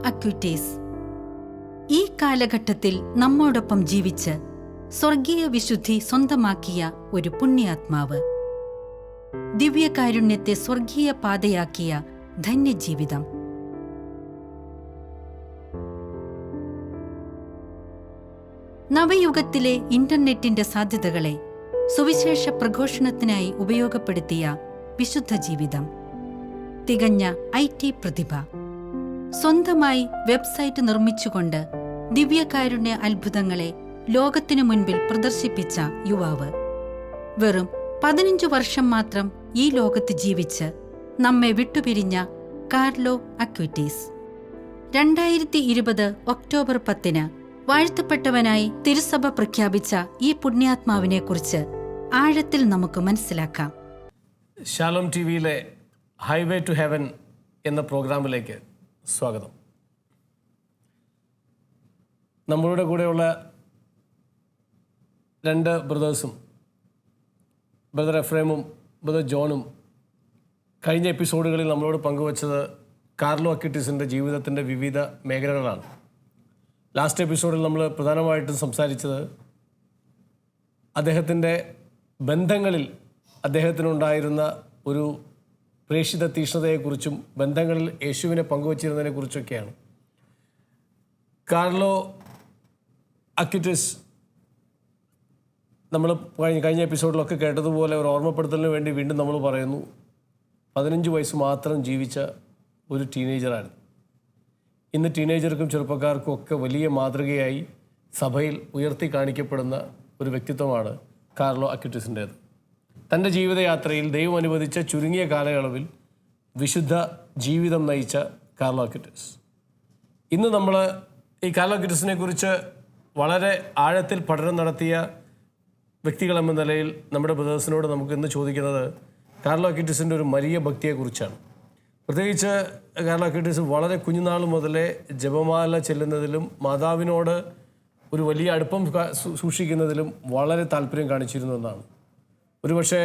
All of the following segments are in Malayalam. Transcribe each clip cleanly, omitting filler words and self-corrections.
അക്വിറ്റീസ്. ഈ കാലഘട്ടത്തിൽ നമ്മോടൊപ്പം ജീവിച്ച് സ്വർഗീയ വിശുദ്ധി സ്വന്തമാക്കിയ ഒരു പുണ്യാത്മാവ്. ദിവ്യകാരുണ്യത്തെ സ്വർഗീയ പാതയാക്കിയ ധന്യജീവിതം. നവയുഗത്തിലെ ഇന്റർനെറ്റിന്റെ സാധ്യതകളെ സുവിശേഷ പ്രഘോഷണത്തിനായി ഉപയോഗപ്പെടുത്തിയ വിശുദ്ധ ജീവിതം. തികഞ്ഞ IT പ്രതിഭ. സ്വന്തമായി വെബ്സൈറ്റ് നിർമ്മിച്ചുകൊണ്ട് ദിവ്യകാരുണ്യ അത്ഭുതങ്ങളെ ലോകത്തിനു മുൻപിൽ പ്രദർശിപ്പിച്ച യുവാവ്. വെറും 15 വർഷം മാത്രം ഈ ലോകത്ത് ജീവിച്ച് നമ്മെ വിട്ടുപിരിഞ്ഞ കാർലോ അക്വിറ്റീസ്. 2020 ഒക്ടോബർ 10 വാഴ്ത്തപ്പെട്ടവനായി തിരുസഭ പ്രഖ്യാപിച്ച ഈ പുണ്യാത്മാവിനെക്കുറിച്ച് ആഴത്തിൽ നമുക്ക് മനസ്സിലാക്കാം. ഷാലോം TVയിലെ ഹൈവേ ടു ഹെവൻ എന്ന പ്രോഗ്രാമിലേക്ക് സ്വാഗതം. നമ്മളുടെ കൂടെയുള്ള 2 ബ്രദേഴ്സും, ബ്രദർ എഫ്രേമും ബ്രദർ ജോണും കഴിഞ്ഞ എപ്പിസോഡുകളിൽ നമ്മളോട് പങ്കുവച്ചത് കാർലോ അക്വിറ്റീസിൻ്റെ ജീവിതത്തിൻ്റെ വിവിധ മേഖലകളാണ്. ലാസ്റ്റ് എപ്പിസോഡിൽ നമ്മൾ പ്രധാനമായിട്ടും സംസാരിച്ചത് അദ്ദേഹത്തിൻ്റെ ബന്ധങ്ങളിൽ അദ്ദേഹത്തിനുണ്ടായിരുന്ന ഒരു പ്രേക്ഷിത തീക്ഷ്ണതയെക്കുറിച്ചും ബന്ധങ്ങളിൽ യേശുവിനെ പങ്കുവച്ചിരുന്നതിനെക്കുറിച്ചൊക്കെയാണ്. കാർലോ അക്വിറ്റീസ് നമ്മൾ കഴിഞ്ഞ എപ്പിസോഡിലൊക്കെ കേട്ടതുപോലെ ഒരു ഓർമ്മപ്പെടുത്തലിന് വേണ്ടി വീണ്ടും നമ്മൾ പറയുന്നു, 15 വയസ്സ് മാത്രം ജീവിച്ച ഒരു ടീനേജറായിരുന്നു. ഇന്ന് ടീനേജർക്കും ചെറുപ്പക്കാർക്കും ഒക്കെ വലിയ മാതൃകയായി സഭയിൽ ഉയർത്തി കാണിക്കപ്പെടുന്ന ഒരു വ്യക്തിത്വമാണ് കാർലോ അക്വിറ്റീസിൻ്റേത്. തൻ്റെ ജീവിതയാത്രയിൽ ദൈവം അനുവദിച്ച ചുരുങ്ങിയ കാലയളവിൽ വിശുദ്ധ ജീവിതം നയിച്ച കാർലോ അക്വിറ്റീസ്. ഇന്ന് നമ്മൾ ഈ കാർലോ അക്വിറ്റീസിനെ കുറിച്ച് വളരെ ആഴത്തിൽ പഠനം നടത്തിയ വ്യക്തികളെന്ന നിലയിൽ നമ്മുടെ ബ്രദേഴ്സിനോട് നമുക്ക് ഇന്ന് ചോദിക്കുന്നത് കാർലോ അക്വിറ്റീസിൻ്റെ ഒരു മരിയ ഭക്തിയെക്കുറിച്ചാണ്. പ്രത്യേകിച്ച് കാർലോ അക്വിറ്റീസ് വളരെ കുഞ്ഞുനാൾ മുതലേ ജപമാല ചെല്ലുന്നതിലും മാതാവിനോട് ഒരു വലിയ അടുപ്പം സൂക്ഷിക്കുന്നതിലും വളരെ താല്പര്യം കാണിച്ചിരുന്നു എന്നാണ്. ഒരുപക്ഷെ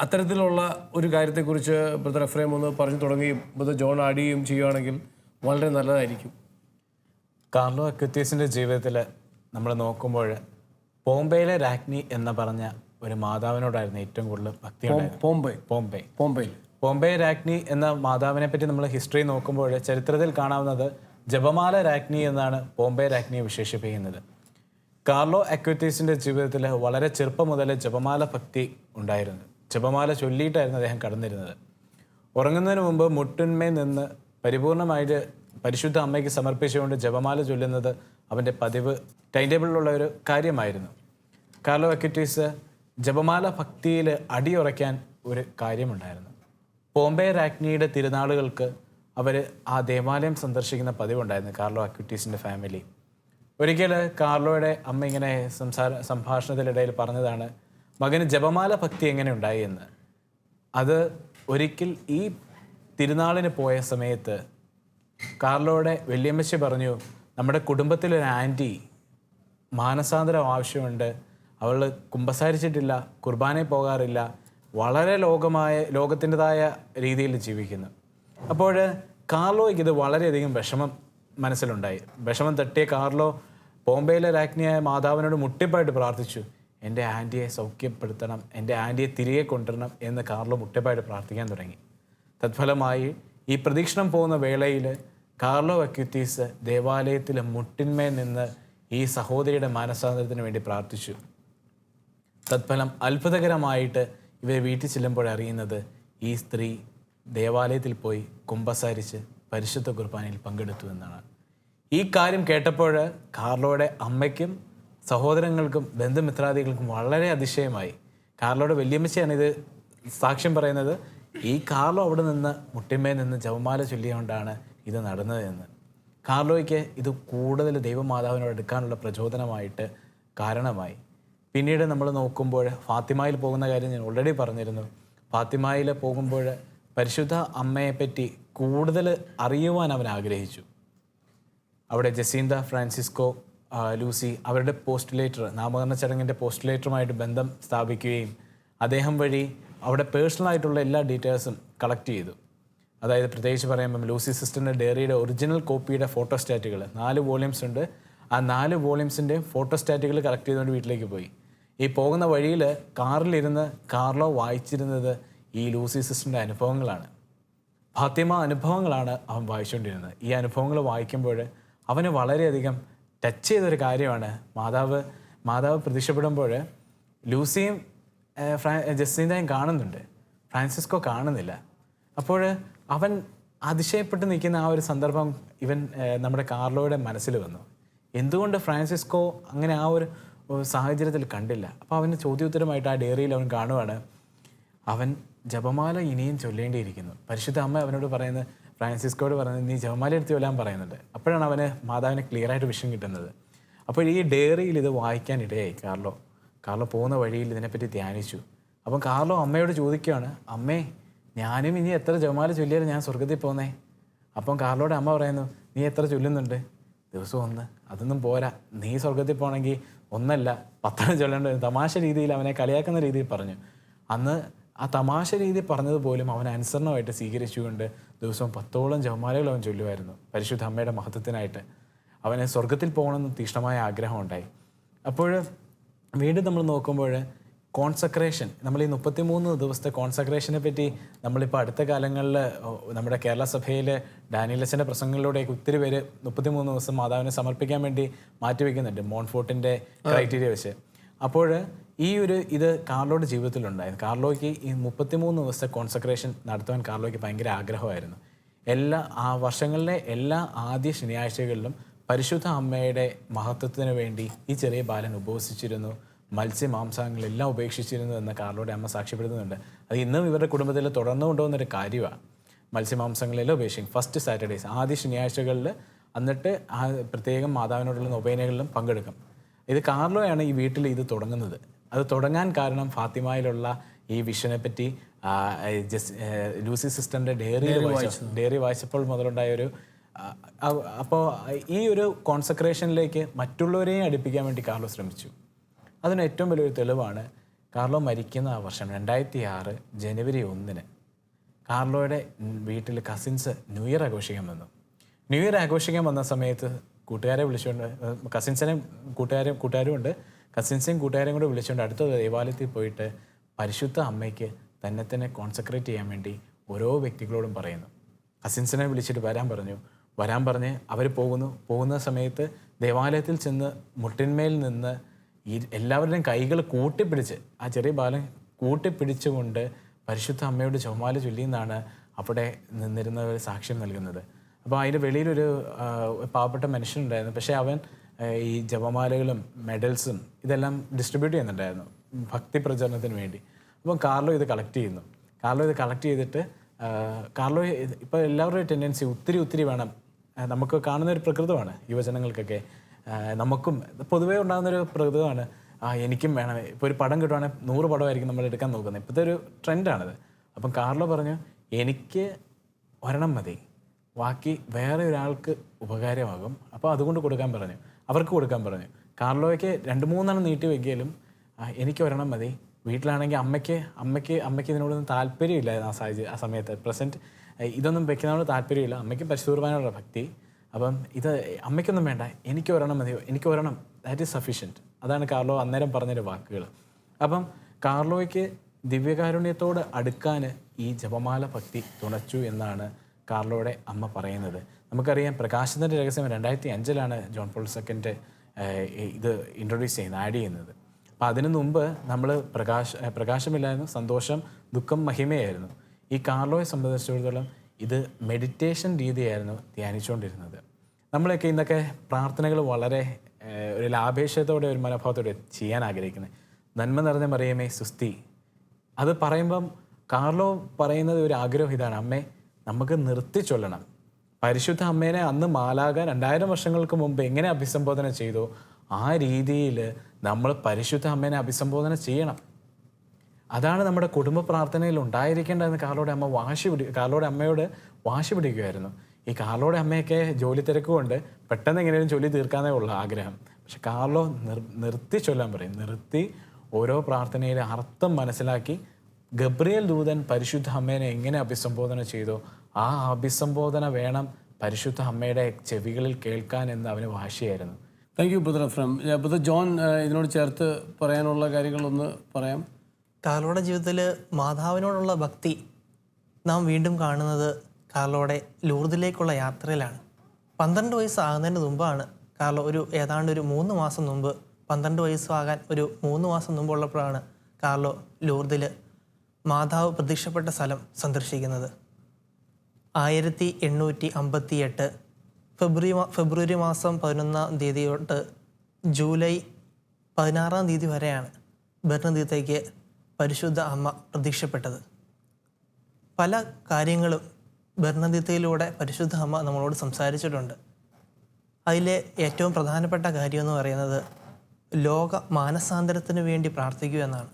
അത്തരത്തിലുള്ള ഒരു കാര്യത്തെക്കുറിച്ച് ബ്രദർ എഫ്രേം ഒന്ന് പറഞ്ഞു തുടങ്ങുകയും ബ്രദർ ജോൺ ആടുകയും ചെയ്യുകയാണെങ്കിൽ വളരെ നല്ലതായിരിക്കും. കാർലോ അക്വിറ്റീസിൻ്റെ ജീവിതത്തിൽ നമ്മൾ നോക്കുമ്പോൾ പോംബെയിലെ രാജ്ഞി എന്ന് പറഞ്ഞ ഒരു മാതാവിനോടായിരുന്നു ഏറ്റവും കൂടുതൽ ഭക്തി. പോംബെ രാജ്ഞി എന്ന മാതാവിനെ പറ്റി നമ്മൾ ഹിസ്റ്ററി നോക്കുമ്പോൾ ചരിത്രത്തിൽ കാണാവുന്നത് ജപമാല രാജ്ഞി എന്നാണ് പോംബെ രാജ്ഞിയെ വിശേഷിപ്പിക്കുന്നത്. കാർലോ അക്വിറ്റീസിൻ്റെ ജീവിതത്തിൽ വളരെ ചെറുപ്പം മുതൽ ജപമാല ഭക്തി ഉണ്ടായിരുന്നു. ജപമാല ചൊല്ലിയിട്ടായിരുന്നു അദ്ദേഹം കടന്നിരുന്നത്. ഉറങ്ങുന്നതിന് മുമ്പ് മുട്ടിന്മേൽ നിന്ന് പരിപൂർണമായിട്ട് പരിശുദ്ധ അമ്മയ്ക്ക് സമർപ്പിച്ചുകൊണ്ട് ജപമാല ചൊല്ലുന്നത് അവൻ്റെ പതിവ് ടൈം ടേബിളിലുള്ള ഒരു കാര്യമായിരുന്നു. കാർലോ അക്വിറ്റീസ് ജപമാല ഭക്തിയിൽ അടിയുറയ്ക്കാൻ ഒരു കാര്യമുണ്ടായിരുന്നു. പോംബെ രാജ്ഞിയുടെ തിരുനാളുകൾക്ക് അവർ ആ ദേവാലയം സന്ദർശിക്കുന്ന പതിവുണ്ടായിരുന്നു കാർലോ അക്വിറ്റീസിൻ്റെ ഫാമിലി. ഒരിക്കൽ കാർലോയുടെ അമ്മ ഇങ്ങനെ സംഭാഷണത്തിനിടയിൽ പറഞ്ഞതാണ്, മകന് ജപമാല ഭക്തി എങ്ങനെ ഉണ്ടായി എന്ന്. അത് ഒരിക്കൽ ഈ തിരുനാളിന് പോയ സമയത്ത് കാർലോയുടെ വല്യമ്മച്ചി പറഞ്ഞു, നമ്മുടെ കുടുംബത്തിലൊരു ആൻറ്റി മാനസാന്തരം ആവശ്യമുണ്ട്, അവൾ കുമ്പസാരിച്ചിട്ടില്ല, കുർബാനയിൽ പോകാറില്ല, വളരെ ലോകത്തിൻ്റെതായ രീതിയിൽ ജീവിക്കുന്നു. അപ്പോൾ കാർലോയ്ക്ക് ഇത് വളരെയധികം വിഷമം മനസ്സിലുണ്ടായി. വിഷമം തട്ടിയ കാർലോ പോംബെയിലെ രാജ്ഞിയായ മാതാവിനോട് മുട്ടിപ്പായിട്ട് പ്രാർത്ഥിച്ചു, എൻ്റെ ആൻറ്റിയെ സൗഖ്യപ്പെടുത്തണം, എൻ്റെ ആൻറ്റിയെ തിരികെ കൊണ്ടുവരണം എന്ന് കാർലോ മുട്ടിപ്പായിട്ട് പ്രാർത്ഥിക്കാൻ തുടങ്ങി. തത്ഫലമായി ഈ പ്രദക്ഷിണം പോകുന്ന വേളയിൽ കാർലോ അക്വിറ്റീസ് ദേവാലയത്തിൽ മുട്ടിന്മേൽ നിന്ന് ഈ സഹോദരിയുടെ മാനസാന്തരത്തിന് വേണ്ടി പ്രാർത്ഥിച്ചു. തത്ഫലം അത്ഭുതകരമായിട്ട് ഇവർ വീട്ടിൽ ചെല്ലുമ്പോഴറിയുന്നത് ഈ സ്ത്രീ ദേവാലയത്തിൽ പോയി കുമ്പസാരിച്ച് പരിശുദ്ധ കുർബാനയിൽ പങ്കെടുത്തു എന്നാണ്. ഈ കാര്യം കേട്ടപ്പോൾ കാർലോയുടെ അമ്മയ്ക്കും സഹോദരങ്ങൾക്കും ബന്ധുമിത്രാദികൾക്കും വളരെ അതിശയമായി. കാർലോയുടെ വല്യമ്മച്ചിയാണ് ഇത് സാക്ഷ്യം പറയുന്നത്. ഈ കാർലോ അവിടെ നിന്ന് മുട്ടിന്മേൽ നിന്ന് ജപമാല ചൊല്ലിയുകൊണ്ടാണ് ഇത് നടന്നതെന്ന്. കാർലോയ്ക്ക് ഇത് കൂടുതൽ ദൈവമാതാവിനോട് എടുക്കാനുള്ള പ്രചോദനമായിട്ട് കാരണമായി. പിന്നീട് നമ്മൾ നോക്കുമ്പോൾ ഫാത്തിമയിൽ പോകുന്ന കാര്യം ഞാൻ ഓൾറെഡി പറഞ്ഞിരുന്നു. ഫാത്തിമയിൽ പോകുമ്പോൾ പരിശുദ്ധ അമ്മയെപ്പറ്റി കൂടുതൽ അറിയുവാൻ അവൻ ആഗ്രഹിച്ചു. അവിടെ ജസീന്ത, ഫ്രാൻസിസ്കോ, ലൂസി അവരുടെ പോസ്റ്റുലേറ്റർ, നാമകരണ ചടങ്ങിൻ്റെ പോസ്റ്റുലേറ്ററുമായിട്ട് ബന്ധം സ്ഥാപിക്കുകയും അദ്ദേഹം വഴി അവിടെ പേഴ്സണലായിട്ടുള്ള എല്ലാ ഡീറ്റെയിൽസും കളക്ട് ചെയ്തു. അതായത് പ്രത്യേകിച്ച് പറയുമ്പം ലൂസി സിസ്റ്ററിൻ്റെ ഡയറിയുടെ ഒറിജിനൽ കോപ്പിയുടെ ഫോട്ടോസ്റ്റാറ്റുകൾ 4 വോളിയൂംസ് ഉണ്ട്. ആ 4 വോളിയൂംസിൻ്റെ ഫോട്ടോസ്റ്റാറ്റുകൾ കളക്ട് ചെയ്തുകൊണ്ട് വീട്ടിലേക്ക് പോയി. ഈ പോകുന്ന വഴിയിൽ കാറിലിരുന്ന് കാർലോ വായിച്ചിരുന്നത് ഈ ലൂസി സിസ്റ്ററിൻ്റെ അനുഭവങ്ങളാണ്. ഫാത്തിമ അനുഭവങ്ങളാണ് അവൻ വായിച്ചുകൊണ്ടിരുന്നത്. ഈ അനുഭവങ്ങൾ വായിക്കുമ്പോൾ അവന് വളരെയധികം ടച്ച് ചെയ്തൊരു കാര്യമാണ്, മാതാവ് പ്രത്യക്ഷപ്പെടുമ്പോൾ ലൂസിയും ജസീന്തയും കാണുന്നുണ്ട്, ഫ്രാൻസിസ്കോ കാണുന്നില്ല. അപ്പോൾ അവൻ അതിശയപ്പെട്ട് നിൽക്കുന്ന ആ ഒരു സന്ദർഭം നമ്മുടെ കാർലോയുടെ മനസ്സിൽ വന്നു. എന്തുകൊണ്ട് ഫ്രാൻസിസ്കോ അങ്ങനെ ആ ഒരു സാഹചര്യത്തിൽ കണ്ടില്ല? അപ്പോൾ അവന് ചോദ്യോത്തരമായിട്ട് ആ ഡയറിയിൽ അവൻ കാണുവാണ്, അവൻ ജപമാല ഇനിയും ചൊല്ലേണ്ടിയിരിക്കുന്നു. പരിശുദ്ധ അമ്മ അവനോട് പറയുന്നത്, ഫ്രാൻസിസ്കോയോട് പറയുന്നത്, നീ ജപമാല എടുത്ത് ചൊല്ലാൻ പറയുന്നുണ്ട്. അപ്പോഴാണ് അവന് മാതാവിന് ക്ലിയറായിട്ട് വിഷൻ കിട്ടുന്നത്. അപ്പോൾ ഈ ഡയറിയിൽ ഇത് വായിക്കാൻ ഇടയായി. കാർലോ പോകുന്ന വഴിയിൽ ഇതിനെപ്പറ്റി ധ്യാനിച്ചു. അപ്പം കാർലോ അമ്മയോട് ചോദിക്കുകയാണ്, അമ്മേ, ഞാനും ഇനി എത്ര ജപമാല ചൊല്ലിയാലും ഞാൻ സ്വർഗത്തിൽ പോകുന്നേ? അപ്പം കാർലോയുടെ അമ്മ പറയുന്നു, നീ എത്ര ചൊല്ലുന്നുണ്ട്? ദിവസം 1. അതൊന്നും പോരാ, നീ സ്വർഗത്തിൽ പോകണമെങ്കിൽ 1 10 ചൊല്ലേണ്ട. തമാശ രീതിയിൽ അവനെ കളിയാക്കുന്ന രീതിയിൽ പറഞ്ഞു. അന്ന് ആ തമാശ രീതി പറഞ്ഞതുപോലും അവൻ അനുസരണമായിട്ട് സ്വീകരിച്ചുകൊണ്ട് ദിവസവും 10ഓളം ജപമാലകൾ അവൻ ചൊല്ലുമായിരുന്നു പരിശുദ്ധ അമ്മയുടെ മഹത്വത്തിനായിട്ട്. അവന് സ്വർഗത്തിൽ പോകണമെന്ന് തീക്ഷ്ണമായ ആഗ്രഹം ഉണ്ടായി. അപ്പോൾ വീണ്ടും നമ്മൾ നോക്കുമ്പോൾ കോൺസക്രേഷൻ, നമ്മൾ ഈ 33 ദിവസത്തെ കോൺസക്രേഷനെ പറ്റി നമ്മളിപ്പോൾ അടുത്ത കാലങ്ങളിൽ നമ്മുടെ കേരള സഭയിൽ ഡാനിയലച്ചൻ്റെ പ്രസംഗങ്ങളിലൂടെയൊക്കെ ഒത്തിരി പേര് 33 ദിവസം മാതാവിനെ സമർപ്പിക്കാൻ വേണ്ടി മാറ്റിവെക്കുന്നുണ്ട്, മോൺഫോർട്ടിൻ്റെ ക്രൈറ്റീരിയ വെച്ച്. അപ്പോൾ ഇത് കാർലോയുടെ ജീവിതത്തിലുണ്ടായിരുന്നു. കാർലോയ്ക്ക് ഈ 33 ദിവസത്തെ കോൺസക്രേഷൻ നടത്തുവാൻ കാർലോയ്ക്ക് ഭയങ്കര ആഗ്രഹമായിരുന്നു. വർഷങ്ങളിലെ എല്ലാ ആദ്യ ശനിയാഴ്ചകളിലും പരിശുദ്ധ അമ്മയുടെ മഹത്വത്തിന് വേണ്ടി ഈ ചെറിയ ബാലൻ ഉപവസിച്ചിരുന്നു, മത്സ്യമാംസാങ്ങളെല്ലാം ഉപേക്ഷിച്ചിരുന്നു എന്ന് കാർലോയുടെ അമ്മ സാക്ഷ്യപ്പെടുത്തുന്നുണ്ട്. അത് ഇന്നും ഇവരുടെ കുടുംബത്തിൽ തുടർന്നു കൊണ്ടുപോകുന്നൊരു കാര്യമാണ്. മത്സ്യമാംസങ്ങളെല്ലാം ഉപേക്ഷിക്കും ഫസ്റ്റ് സാറ്റർഡേയ്സ്, ആദ്യ ശനിയാഴ്ചകളിൽ. എന്നിട്ട് ആ പ്രത്യേകം മാതാവിനോടുള്ള നൊവേനകളിലും പങ്കെടുക്കും. ഇത് കാർലോയാണ് ഈ വീട്ടിൽ ഇത് തുടങ്ങുന്നത്. അത് തുടങ്ങാൻ കാരണം ഫാത്തിമയിലുള്ള ഈ വിഷനെ പറ്റി ലൂസി സിസ്റ്ററിൻ്റെ ഡയറി വായിച്ചപ്പോൾ മുതലുണ്ടായൊരു അപ്പോൾ ഈ ഒരു കോൺസക്രേഷനിലേക്ക് മറ്റുള്ളവരെയും അടുപ്പിക്കാൻ വേണ്ടി കാർലോ ശ്രമിച്ചു. അതിന് ഏറ്റവും വലിയൊരു തെളിവാണ് കാർലോ മരിക്കുന്ന ആ വർഷം 2006 ജനുവരി 1 കാർലോയുടെ വീട്ടിൽ കസിൻസ് ന്യൂ ഇയർ ആഘോഷിക്കാൻ വന്നു. ന്യൂ ഇയർ ആഘോഷിക്കാൻ വന്ന സമയത്ത് കൂട്ടുകാരെ വിളിച്ചുകൊണ്ട്, കസിൻസിനെയും കൂട്ടുകാരും ഉണ്ട്, കസിൻസെയും കൂട്ടുകാരെയും കൂടെ വിളിച്ചുകൊണ്ട് അടുത്ത ദേവാലയത്തിൽ പോയിട്ട് പരിശുദ്ധ അമ്മയ്ക്ക് തന്നെ കോൺസെൻട്രേറ്റ് ചെയ്യാൻ വേണ്ടി ഓരോ വ്യക്തികളോടും പറയുന്നു. കസിൻസിനെ വിളിച്ചിട്ട് വരാൻ പറഞ്ഞ് അവർ പോകുന്ന സമയത്ത് ദേവാലയത്തിൽ ചെന്ന് മുട്ടിന്മേൽ നിന്ന് ഈ എല്ലാവരുടെയും കൈകൾ കൂട്ടിപ്പിടിച്ച്, ആ ചെറിയ ബാലൻ കൂട്ടിപ്പിടിച്ചുകൊണ്ട് പരിശുദ്ധ അമ്മയോട് ജപമാല ചൊല്ലിയെന്നാണ് അവിടെ നിന്നിരുന്നവർ സാക്ഷ്യം നൽകുന്നത്. അപ്പോൾ അതിൻ്റെ വെളിയിലൊരു പാവപ്പെട്ട മനുഷ്യനുണ്ടായിരുന്നു. പക്ഷേ അവൻ ഈ ജപമാലകളും മെഡൽസും ഇതെല്ലാം ഡിസ്ട്രിബ്യൂട്ട് ചെയ്യുന്നുണ്ടായിരുന്നു ഭക്തി പ്രചരണത്തിന് വേണ്ടി. അപ്പം കാർലോ ഇത് കളക്ട് ചെയ്തിട്ട് കാർലോ ഇപ്പോൾ എല്ലാവരുടെയും ടെൻഡൻസി ഒത്തിരി വേണം. നമുക്ക് കാണുന്നൊരു പ്രകൃതമാണ് യുവജനങ്ങൾക്കൊക്കെ, നമുക്കും പൊതുവേ ഉണ്ടാകുന്നൊരു പ്രകൃതമാണ്, എനിക്കും വേണം. ഇപ്പോൾ ഒരു പടം കിട്ടുവാണെങ്കിൽ 100 പടമായിരിക്കും നമ്മൾ എടുക്കാൻ നോക്കുന്നത്. ഇപ്പോഴത്തെ ഒരു ട്രെൻഡാണിത്. അപ്പം കാർലോ പറഞ്ഞു, എനിക്ക് ഒരെണ്ണം മതി, ബാക്കി വേറെ ഒരാൾക്ക് ഉപകാരമാകും, അപ്പോൾ അതുകൊണ്ട് അവർക്ക് കൊടുക്കാൻ പറഞ്ഞു. കാർലോയ്ക്ക് 2-3 നീട്ടി വെക്കിയാലും എനിക്ക് ഒരെണ്ണം മതി. വീട്ടിലാണെങ്കിൽ അമ്മയ്ക്ക് ഇതിനോടൊന്നും താല്പര്യമില്ല. ആ സമയത്ത് പ്രസൻറ്റ് ഇതൊന്നും വെക്കുന്നതിനോട് താല്പര്യമില്ല. അമ്മയ്ക്ക് പരിശുദ്ധ ഭക്തി. അപ്പം ഇത് അമ്മയ്ക്കൊന്നും വേണ്ട, എനിക്ക് ഒരെണ്ണം മതിയോ, എനിക്ക് ഒരെണ്ണം, ദാറ്റ് ഈസ് സഫീഷ്യൻറ്റ്. അതാണ് കാർലോ അന്നേരം പറഞ്ഞൊരു വാക്കുകൾ. അപ്പം കാർലോയ്ക്ക് ദിവ്യകാരുണ്യത്തോട് അടുക്കാൻ ഈ ജപമാല ഭക്തി തുണച്ചു എന്നാണ് കാർലോയുടെ അമ്മ പറയുന്നത്. നമുക്കറിയാം പ്രകാശത്തിൻ്റെ രഹസ്യം 2005 ജോൺ പോൾ II ഇത് ഇൻട്രൊഡ്യൂസ് ചെയ്യുന്നത്, ആഡ് ചെയ്യുന്നത്. അപ്പോൾ അതിനു മുമ്പ് നമ്മൾ പ്രകാശമില്ലായിരുന്നു, സന്തോഷം, ദുഃഖം, മഹിമയായിരുന്നു. ഈ കാർലോയെ സംബന്ധിച്ചിടത്തോളം ഇത് മെഡിറ്റേഷൻ രീതിയായിരുന്നു ധ്യാനിച്ചുകൊണ്ടിരുന്നത്. നമ്മളൊക്കെ ഇന്നൊക്കെ പ്രാർത്ഥനകൾ വളരെ ഒരു ലാഭേക്ഷത്തോടെ, ഒരു മനോഭാവത്തോടെ ചെയ്യാൻ ആഗ്രഹിക്കുന്നത്. നന്മ നിറഞ്ഞ മറിയമേ സുസ്തി, അത് പറയുമ്പം കാർലോ പറയുന്നത് ഒരു ആഗ്രഹം ഇതാണ്, അമ്മേ നമുക്ക് നിർത്തി ചൊല്ലണം. പരിശുദ്ധ അമ്മേനെ അന്ന് മാലാഖ 2000 വർഷങ്ങൾക്ക് മുമ്പ് എങ്ങനെ അഭിസംബോധന ചെയ്തോ ആ രീതിയിൽ നമ്മൾ പരിശുദ്ധ അമ്മേനെ അഭിസംബോധന ചെയ്യണം. അതാണ് നമ്മുടെ കുടുംബ പ്രാർത്ഥനയിൽ ഉണ്ടായിരിക്കേണ്ടതെന്ന് കാർലോയുടെ അമ്മയോട് വാശി പിടിക്കുമായിരുന്നു. ഈ കാർലോയുടെ അമ്മയൊക്കെ ജോലി തിരക്കുകൊണ്ട് പെട്ടെന്ന് എങ്ങനെയും ചൊല്ലി തീർക്കാനേ ഉള്ള ആഗ്രഹം. പക്ഷെ കാർലോ നിർത്തി ചൊല്ലാൻ പറയും. നിർത്തി ഓരോ പ്രാർത്ഥനയിലെ അർത്ഥം മനസ്സിലാക്കി ഗബ്രിയേൽ ദൂതൻ പരിശുദ്ധ അമ്മേനെ എങ്ങനെ അഭിസംബോധന ചെയ്തോ ആ അഭിസംബോധന വേണം പരിശുദ്ധ അമ്മയുടെ ചെവികളിൽ കേൾക്കാൻ എന്ന് അവന് വാശിയായിരുന്നു. Thank you brother Ephrem. Brother John ഇതിനോട് ചേർത്ത് പറയാനുള്ള കാര്യങ്ങളൊന്ന് പറയാം. കാർലോയുടെ ജീവിതത്തിൽ മാതാവിനോടുള്ള ഭക്തി നാം വീണ്ടും കാണുന്നത് കാർലോയുടെ ലൂർദിലേക്കുള്ള യാത്രയിലാണ്. 12 വയസ്സാകുന്നതിന് മുമ്പാണ് കാർലോ ഏതാണ്ട് ഒരു 3 മാസം മുമ്പ്, 12 വയസ്സാകാൻ ഒരു 3 മാസം മുമ്പുള്ളപ്പോഴാണ് കാർലോ ലൂർദിൽ മാതാവ് പ്രത്യക്ഷപ്പെട്ട സ്ഥലം സന്ദർശിക്കുന്നത്. 1858 ഫെബ്രുവരി മാസം 11-ാം തീയതി തൊട്ട് ജൂലൈ 16-ാം തീയതി വരെയാണ് ബെർണദീത്തയ്ക്ക് പരിശുദ്ധ അമ്മ പ്രത്യക്ഷപ്പെട്ടത്. പല കാര്യങ്ങളും ബെർണദീത്തയിലൂടെ പരിശുദ്ധ അമ്മ നമ്മളോട് സംസാരിച്ചിട്ടുണ്ട്. അതിലെ ഏറ്റവും പ്രധാനപ്പെട്ട കാര്യം എന്ന് പറയുന്നത് ലോക മാനസാന്തരത്തിന് വേണ്ടി പ്രാർത്ഥിക്കൂ എന്നാണ്.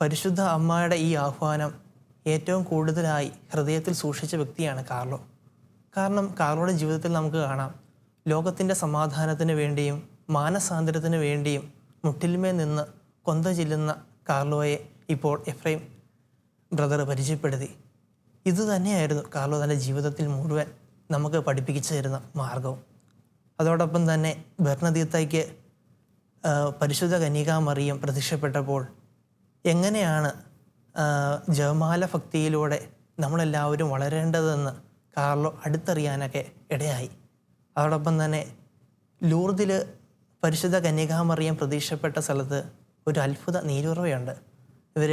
പരിശുദ്ധ അമ്മയുടെ ഈ ആഹ്വാനം ഏറ്റവും കൂടുതലായി ഹൃദയത്തിൽ സൂക്ഷിച്ച വ്യക്തിയാണ് കാർലോ. കാരണം കാർലോയുടെ ജീവിതത്തിൽ നമുക്ക് കാണാം, ലോകത്തിൻ്റെ സമാധാനത്തിന് വേണ്ടിയും മാനസാന്തരത്തിന് വേണ്ടിയും മുട്ടിന്മേൽ നിന്ന് കൊന്ത ചെല്ലുന്ന കാർലോയെ ഇപ്പോൾ എഫ്രൈം ബ്രദർ പരിചയപ്പെടുത്തി. ഇതുതന്നെയായിരുന്നു കാർലോ തൻ്റെ ജീവിതത്തിൽ മുഴുവൻ നമുക്ക് പഠിപ്പിച്ചു തരുന്ന മാർഗവും. അതോടൊപ്പം തന്നെ ബെർണദീത്തയ്ക്ക് പരിശുദ്ധ കന്യകാമറിയം പ്രത്യക്ഷപ്പെട്ടപ്പോൾ എങ്ങനെയാണ് ജപമാല ഭക്തിയിലൂടെ നമ്മളെല്ലാവരും വളരേണ്ടതെന്ന് കാർലോ അടുത്തറിയാനൊക്കെ ഇടയായി. അതോടൊപ്പം തന്നെ ലൂർദിൽ പരിശുദ്ധ കന്യകാമറിയം പ്രത്യക്ഷപ്പെട്ട സ്ഥലത്ത് ഒരു അത്ഭുത നീരുറവയുണ്ട്. ഇവർ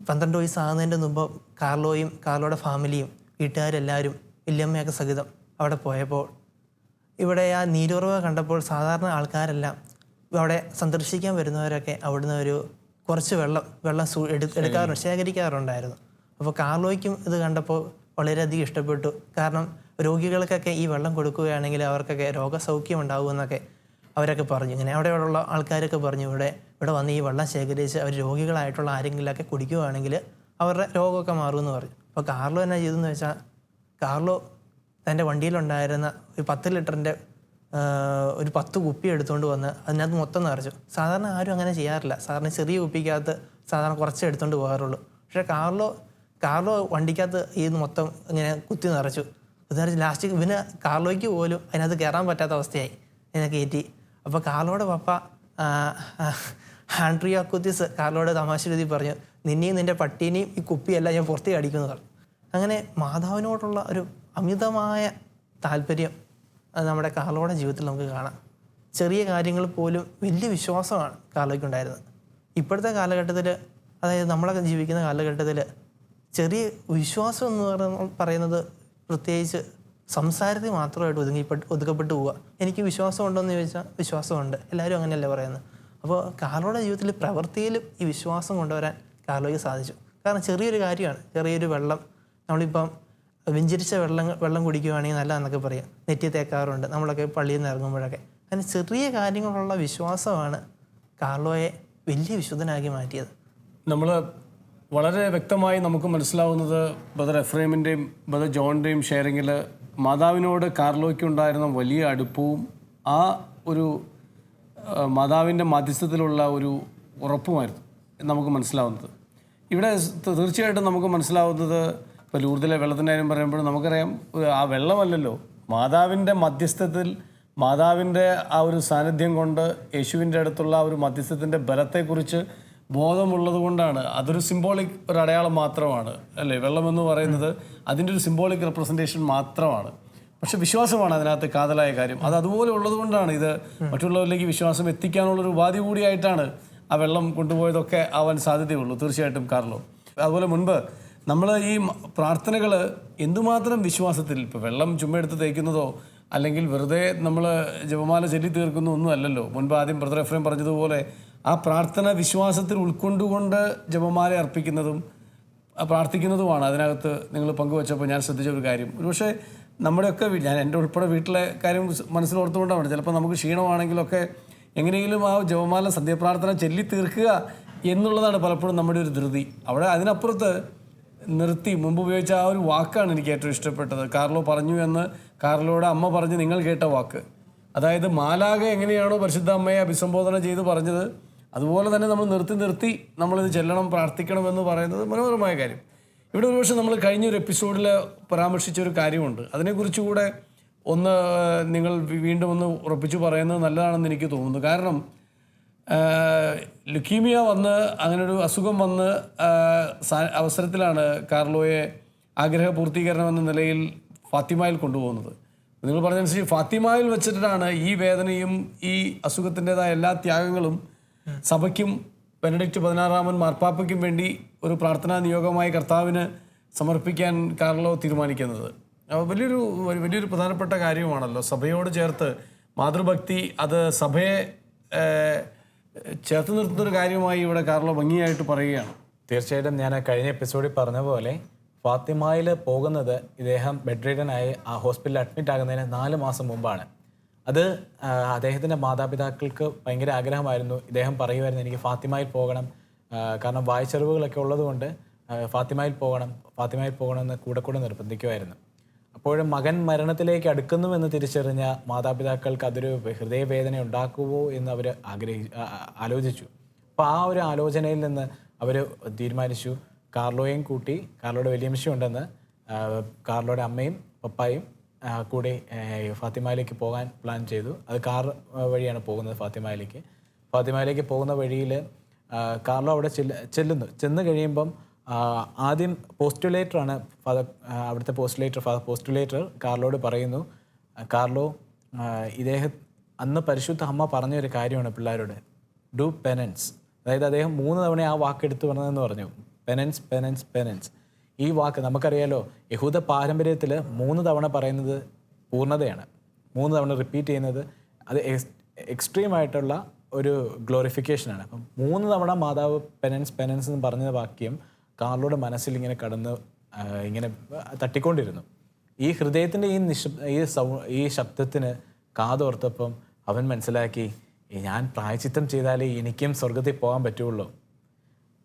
12 വയസ്സാകുന്നതിൻ്റെ മുമ്പ് കാർലോയും കാർലോയുടെ ഫാമിലിയും വീട്ടുകാരെല്ലാവരും വല്യമ്മയൊക്കെ സഹിതം അവിടെ പോയപ്പോൾ ഇവിടെ ആ നീരുറവ കണ്ടപ്പോൾ സാധാരണ ആൾക്കാരെല്ലാം അവിടെ സന്ദർശിക്കാൻ വരുന്നവരൊക്കെ അവിടുന്ന് ഒരു കുറച്ച് വെള്ളം ശേഖരിക്കാറുണ്ടായിരുന്നു. അപ്പോൾ കാർലോയ്ക്കും ഇത് കണ്ടപ്പോൾ വളരെയധികം ഇഷ്ടപ്പെട്ടു. കാരണം രോഗികൾക്കൊക്കെ ഈ വെള്ളം കൊടുക്കുകയാണെങ്കിൽ അവർക്കൊക്കെ രോഗസൗഖ്യം ഉണ്ടാകുമെന്നൊക്കെ അവരൊക്കെ പറഞ്ഞു. ഇങ്ങനെ അവിടെയുള്ള ആൾക്കാരൊക്കെ പറഞ്ഞു ഇവിടെ വന്ന് ഈ വെള്ളം ശേഖരിച്ച് അവർ രോഗികളായിട്ടുള്ള ആരെങ്കിലുമൊക്കെ കുടിക്കുകയാണെങ്കിൽ അവരുടെ രോഗമൊക്കെ മാറുമെന്ന് പറഞ്ഞു. അപ്പോൾ കാർലോ എന്നാ ചെയ്തെന്ന് വെച്ചാൽ, കാർലോ തൻ്റെ വണ്ടിയിലുണ്ടായിരുന്ന ഒരു 10 ലിറ്ററിൻ്റെ ഒരു 10 കുപ്പി എടുത്തുകൊണ്ട് വന്ന് അതിനകത്ത് മൊത്തം നിറച്ചു. സാധാരണ ആരും അങ്ങനെ ചെയ്യാറില്ല. സാധാരണ ചെറിയ കുപ്പിക്കകത്ത് സാധാരണ കുറച്ച് എടുത്തുകൊണ്ട് പോകാറുള്ളൂ. പക്ഷേ കാർലോ വണ്ടിക്കകത്ത് ഈ മൊത്തം ഇങ്ങനെ കുത്തി നിറച്ചു. ലാസ്റ്റ് ഇവന് കാർലോയ്ക്ക് പോലും അതിനകത്ത് കയറാൻ പറ്റാത്ത അവസ്ഥയായി. ഇതിനെ കയറ്റി. അപ്പോൾ കാർലോയുടെ പപ്പ ആൻഡ്രിയാക്കുത്തിസ് കാർലോയുടെ തമാശ രീതി പറഞ്ഞു, നിന്നെയും നിൻ്റെ പട്ടീനെയും ഈ കുപ്പിയെല്ലാം ഞാൻ പുറത്തേക്ക് അടിക്കുന്നു പറഞ്ഞു. അങ്ങനെ മാതാവിനോടുള്ള ഒരു അമിതമായ താല്പര്യം നമ്മുടെ കാർലോയുടെ ജീവിതത്തിൽ നമുക്ക് കാണാം. ചെറിയ കാര്യങ്ങൾ പോലും വലിയ വിശ്വാസമാണ് കാർലോയ്ക്കുണ്ടായിരുന്നത്. ഇപ്പോഴത്തെ കാലഘട്ടത്തിൽ, അതായത് നമ്മളൊക്കെ ജീവിക്കുന്ന കാലഘട്ടത്തിൽ ചെറിയ വിശ്വാസം എന്ന് പറയുന്നത് പ്രത്യേകിച്ച് സംസാരത്തിൽ മാത്രമായിട്ട് ഒതുക്കപ്പെട്ടു പോവുക. എനിക്ക് വിശ്വാസം ഉണ്ടോയെന്ന് ചോദിച്ചാൽ വിശ്വാസമുണ്ട്, എല്ലാവരും അങ്ങനെയല്ലേ പറയുന്നത്. അപ്പോൾ കാർലോയുടെ ജീവിതത്തിൽ പ്രവൃത്തിയിലും ഈ വിശ്വാസം കൊണ്ടുവരാൻ കാർലോയ്ക്ക് സാധിച്ചു. കാരണം ചെറിയൊരു കാര്യമാണ്, ചെറിയൊരു വെള്ളം, നമ്മളിപ്പം വെഞ്ചരിച്ച വെള്ളം കുടിക്കുകയാണെങ്കിൽ നല്ലതെന്നൊക്കെ പറയാം, നെറ്റി തേക്കാറുണ്ട് നമ്മളൊക്കെ പള്ളിയിൽ നിന്ന് ഇറങ്ങുമ്പോഴൊക്കെ. അങ്ങനെ ചെറിയ കാര്യങ്ങളുള്ള വിശ്വാസമാണ് കാർലോയെ വലിയ വിശുദ്ധനാക്കി മാറ്റിയത്. നമ്മൾ വളരെ വ്യക്തമായി നമുക്ക് മനസ്സിലാവുന്നത് ബ്രദർ എഫ്രൈമിൻ്റെയും ബ്രദർ ജോണിൻ്റെയും ഷെയറിങ്ങിൽ മാതാവിനോട് കാർലോയ്ക്കുണ്ടായിരുന്ന വലിയ അടുപ്പവും ആ ഒരു മാതാവിൻ്റെ മധ്യസ്ഥത്തിലുള്ള ഒരു ഉറപ്പുമായിരുന്നു നമുക്ക് മനസ്സിലാവുന്നത്. ഇവിടെ തീർച്ചയായിട്ടും നമുക്ക് മനസ്സിലാവുന്നത്, ഇപ്പോൾ ലൂർദിലെ വെള്ളത്തിൻ്റെ കാര്യം പറയുമ്പോൾ നമുക്കറിയാം, ആ വെള്ളമല്ലല്ലോ, മാതാവിൻ്റെ മധ്യസ്ഥത്തിൽ, മാതാവിൻ്റെ ആ ഒരു സാന്നിധ്യം കൊണ്ട് യേശുവിൻ്റെ അടുത്തുള്ള ആ ഒരു മധ്യസ്ഥത്തിൻ്റെ ബലത്തെക്കുറിച്ച് ബോധമുള്ളത് കൊണ്ടാണ്. അതൊരു സിംബോളിക് ഒരു അടയാളം മാത്രമാണ് അല്ലേ, വെള്ളമെന്ന് പറയുന്നത് അതിൻ്റെ ഒരു സിംബോളിക് റെപ്രസെൻറ്റേഷൻ മാത്രമാണ്. പക്ഷെ വിശ്വാസമാണ് അതിനകത്ത് കാതലായ കാര്യം. അത് അതുപോലെ ഉള്ളത് കൊണ്ടാണ് ഇത് മറ്റുള്ളവരിലേക്ക് വിശ്വാസം എത്തിക്കാനുള്ളൊരു ഉപാധി കൂടിയായിട്ടാണ് ആ വെള്ളം കൊണ്ടുപോയതൊക്കെ ആവാൻ സാധ്യതയുള്ളൂ തീർച്ചയായിട്ടും കാർലോ. അതുപോലെ മുൻപ് നമ്മൾ ഈ പ്രാർത്ഥനകൾ എന്തുമാത്രം വിശ്വാസത്തിൽ, ഇപ്പോൾ വെള്ളം ചുമ്മാ എടുത്ത് തേക്കുന്നതോ അല്ലെങ്കിൽ വെറുതെ നമ്മൾ ജപമാല ചൊല്ലി തീർക്കുന്നോ ഒന്നും അല്ലല്ലോ. മുൻപ് ആദ്യം ബ്രദർ എഫ്രൈം പറഞ്ഞതുപോലെ ആ പ്രാർത്ഥന വിശ്വാസത്തിൽ ഉൾക്കൊണ്ടുകൊണ്ട് ജപമാല അർപ്പിക്കുന്നതും പ്രാർത്ഥിക്കുന്നതുമാണ് അതിനകത്ത് നിങ്ങൾ പങ്കുവച്ചപ്പോൾ ഞാൻ ശ്രദ്ധിച്ച ഒരു കാര്യം. ഒരുപക്ഷെ നമ്മുടെയൊക്കെ ഞാൻ എൻ്റെ ഉൾപ്പെടെ വീട്ടിലെ കാര്യം മനസ്സിലോർത്തുകൊണ്ടാണ്, ചിലപ്പോൾ നമുക്ക് ക്ഷീണമാണെങ്കിലൊക്കെ എങ്ങനെയെങ്കിലും ആ ജപമാല സന്ധ്യാപ്രാർത്ഥന ചൊല്ലി തീർക്കുക എന്നുള്ളതാണ് പലപ്പോഴും നമ്മുടെ ഒരു ധൃതി. അവിടെ അതിനപ്പുറത്ത് നിർത്തി മുമ്പ് ഉപയോഗിച്ച ആ ഒരു വാക്കാണ് എനിക്ക് ഏറ്റവും ഇഷ്ടപ്പെട്ടത്. കാർലോ പറഞ്ഞു എന്ന് കാർലോയുടെ അമ്മ പറഞ്ഞ് നിങ്ങൾ കേട്ട വാക്ക്, അതായത് മാലാഖ എങ്ങനെയാണോ പരിശുദ്ധ അമ്മയെ അഭിസംബോധന ചെയ്ത് പറഞ്ഞത് അതുപോലെ തന്നെ നമ്മൾ നിർത്തി നമ്മളിത് ചെല്ലണം, പ്രാർത്ഥിക്കണം എന്ന് പറയുന്നത് മനോഹരമായ കാര്യം. ഇവിടെ ഒരുപക്ഷെ നമ്മൾ കഴിഞ്ഞൊരു എപ്പിസോഡിൽ പരാമർശിച്ച ഒരു കാര്യമുണ്ട്. അതിനെക്കുറിച്ച് കൂടെ ഒന്ന് നിങ്ങൾ വീണ്ടും ഒന്ന് ഉറപ്പിച്ച് പറയുന്നത് നല്ലതാണെന്ന് എനിക്ക് തോന്നുന്നു. കാരണം ലുക്കീമിയ വന്ന് അങ്ങനൊരു അസുഖം വന്ന് അവസരത്തിലാണ് കാർലോയെ ആഗ്രഹ പൂർത്തീകരണം എന്ന നിലയിൽ ഫാത്തിമയിൽ കൊണ്ടുപോകുന്നത്. നിങ്ങൾ പറഞ്ഞതനുസരിച്ച് ഫാത്തിമയിൽ വെച്ചിട്ടാണ് ഈ വേദനയും ഈ അസുഖത്തിൻ്റെതായ എല്ലാ ത്യാഗങ്ങളും സഭയ്ക്കും ബെനഡിക്റ്റ് 16 മാർപ്പാപ്പയ്ക്കും വേണ്ടി ഒരു പ്രാർത്ഥനാ നിയോഗമായി കർത്താവിന് സമർപ്പിക്കാൻ കാർലോ തീരുമാനിക്കുന്നത്. വലിയൊരു പ്രധാനപ്പെട്ട കാര്യമാണല്ലോ. സഭയോട് ചേർത്ത് മാതൃഭക്തി, അത് സഭയെ ചേർത്ത് നിർത്തുന്നൊരു കാര്യമായി ഇവിടെ കാർലോ ഭംഗിയായിട്ട് പറയുകയാണ്. തീർച്ചയായിട്ടും ഞാൻ കഴിഞ്ഞ എപ്പിസോഡിൽ പറഞ്ഞ പോലെ ഫാത്തിമയിൽ പോകുന്നത് ഇദ്ദേഹം ബെഡ് റിഡനായി ആ ഹോസ്പിറ്റലിൽ അഡ്മിറ്റ് ആകുന്നതിന് 4 മാസം മുമ്പാണ്. അത് അദ്ദേഹത്തിൻ്റെ മാതാപിതാക്കൾക്ക് ഭയങ്കര ആഗ്രഹമായിരുന്നു. ഇദ്ദേഹം പറയുമായിരുന്നു, എനിക്ക് ഫാത്തിമയിൽ പോകണം, കാരണം വായിച്ചറിവുകളൊക്കെ ഉള്ളതുകൊണ്ട് ഫാത്തിമയിൽ പോകണമെന്ന് കൂടെ നിർബന്ധിക്കുമായിരുന്നു. അപ്പോഴും മകൻ മരണത്തിലേക്ക് അടുക്കുന്നുവെന്ന് തിരിച്ചറിഞ്ഞ മാതാപിതാക്കൾക്ക് അതൊരു ഹൃദയവേദന ഉണ്ടാക്കുമോ എന്ന് അവർ ആലോചിച്ചു. അപ്പോൾ ആ ഒരു ആലോചനയിൽ നിന്ന് അവർ തീരുമാനിച്ചു, കാർലോയും കൂട്ടി, കാർലോയുടെ വലിയമ്മ ഉണ്ടെന്ന്, കാർലോയുടെ അമ്മയും പപ്പായും കൂടി ഫാത്തിമയിലേക്ക് പോകാൻ പ്ലാൻ ചെയ്തു. അത് കാർ വഴിയാണ് പോകുന്നത് ഫാത്തിമയിലേക്ക് പോകുന്ന വഴിയിൽ കാർലോ അവിടെ ചെന്ന് കഴിയുമ്പം ആദ്യം പോസ്റ്റുലേറ്ററാണ് അവിടുത്തെ പോസ്റ്റുലേറ്റർ കാർലോയോട് പറയുന്നു, കാർലോ അന്ന് പരിശുദ്ധ അമ്മ പറഞ്ഞൊരു കാര്യമാണ് പിള്ളേരോട്, ഡു പെനൻസ്. അതായത് അദ്ദേഹം 3 തവണ ആ വാക്ക് എടുത്തു പറഞ്ഞതെന്ന് പറഞ്ഞു, പെനൻസ്. ഈ വാക്ക് നമുക്കറിയാലോ, യഹൂദ പാരമ്പര്യത്തിൽ 3 തവണ പറയുന്നത് പൂർണ്ണതയാണ്. 3 തവണ റിപ്പീറ്റ് ചെയ്യുന്നത് അത് എക്സ്ട്രീമായിട്ടുള്ള ഒരു ഗ്ലോറിഫിക്കേഷനാണ്. അപ്പം 3 തവണ മാതാവ് പെനൻസ് എന്ന് പറഞ്ഞ വാക്യം കാർലോയുടെ മനസ്സിൽ ഇങ്ങനെ കടന്ന് ഇങ്ങനെ തട്ടിക്കൊണ്ടിരുന്നു. ഈ ഹൃദയത്തിൻ്റെ ഈ ശബ്ദത്തിന് കാതോർത്തപ്പം അവൻ മനസ്സിലാക്കി, ഞാൻ പ്രായശ്ചിത്തം ചെയ്താലേ എനിക്കും സ്വർഗത്തിൽ പോകാൻ പറ്റുള്ളൂ.